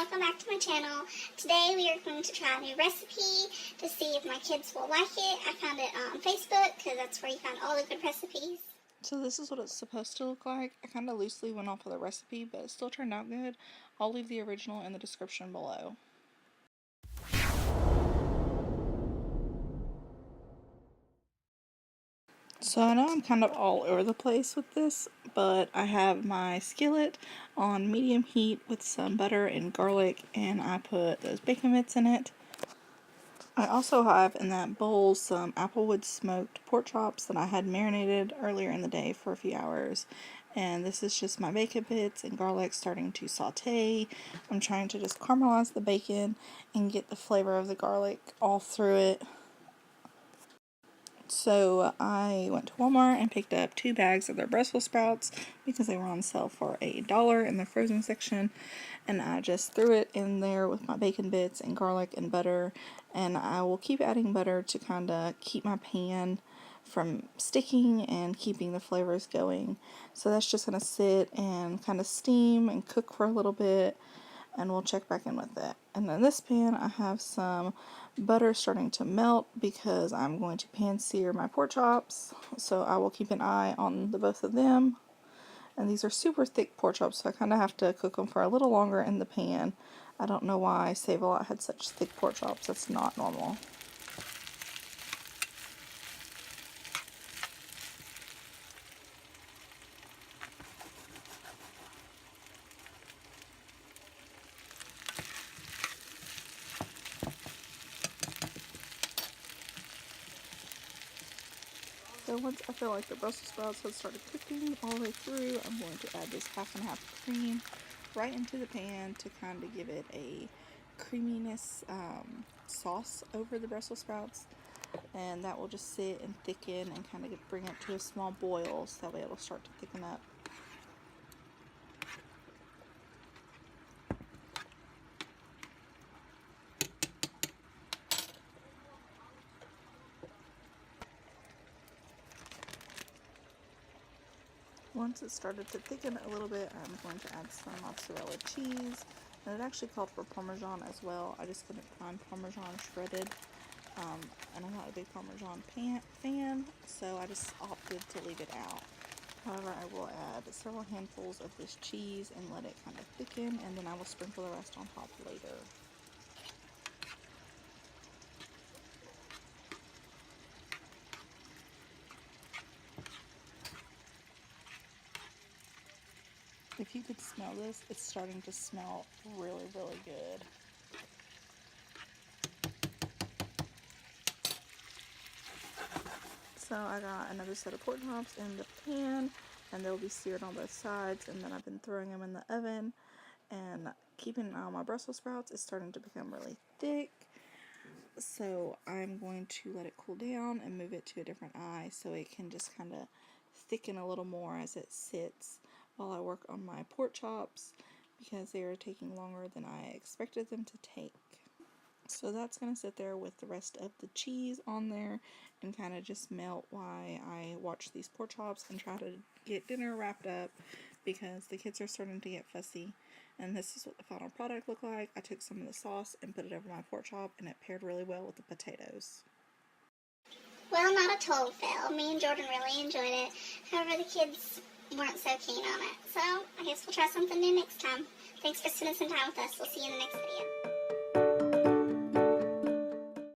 welcome back to my channel. Today we are going to try a new recipe to see if my kids will like it. I found it on Facebook because that's where you find all the good recipes. So this is what it's supposed to look like. I kind of loosely went off of the recipe, but it still turned out good. I'll leave the original in the description below. So I know I'm kind of all over the place with this, but I have my skillet on medium heat with some butter and garlic, and I put those bacon bits in it. I also have in that bowl some applewood smoked pork chops that I had marinated earlier in the day for a few hours. And this is just my bacon bits and garlic starting to saute. I'm trying to just caramelize the bacon and get the flavor of the garlic all through it. So I went to Walmart and picked up 2 bags of their Brussels sprouts because they were on sale for $1 in the frozen section, and I just threw it in there with my bacon bits and garlic and butter, and I will keep adding butter to kind of keep my pan from sticking and keeping the flavors going. So that's just going to sit and kind of steam and cook for a little bit, and we'll check back in with it. And in this pan I have some butter starting to melt because I'm going to pan sear my pork chops, so I will keep an eye on the both of them. And these are super thick pork chops, so I kind of have to cook them for a little longer in the pan. I don't know why Save-A-Lot had such thick pork chops. That's not normal. So once I feel like the Brussels sprouts have started cooking all the way through, I'm going to add this half and half cream right into the pan to kind of give it a creaminess sauce over the Brussels sprouts, and that will just sit and thicken and kind of bring it to a small boil, so that way it'll start to thicken up. Once it started to thicken a little bit, I'm going to add some mozzarella cheese, and it actually called for Parmesan as well. I just couldn't find Parmesan shredded, and I'm not a big Parmesan fan, so I just opted to leave it out. However, I will add several handfuls of this cheese and let it kind of thicken, and then I will sprinkle the rest on top later. If you could smell this, it's starting to smell really, really good. So I got another set of pork chops in the pan, and they'll be seared on both sides, and then I've been throwing them in the oven and keeping an eye on my Brussels sprouts. It's starting to become really thick, so I'm going to let it cool down and move it to a different eye so it can just kind of thicken a little more as it sits while I work on my pork chops, because they are taking longer than I expected them to take. So that's going to sit there with the rest of the cheese on there and kind of just melt while I watch these pork chops and try to get dinner wrapped up, because the kids are starting to get fussy. And this is what the final product looked like. I took some of the sauce and put it over my pork chop, and it paired really well with the potatoes. Well, not a total fail. Me and Jordan really enjoyed it. However, the kids weren't so keen on it. So I guess we'll try something new next time. Thanks for spending some time with us. We'll see you in the next video.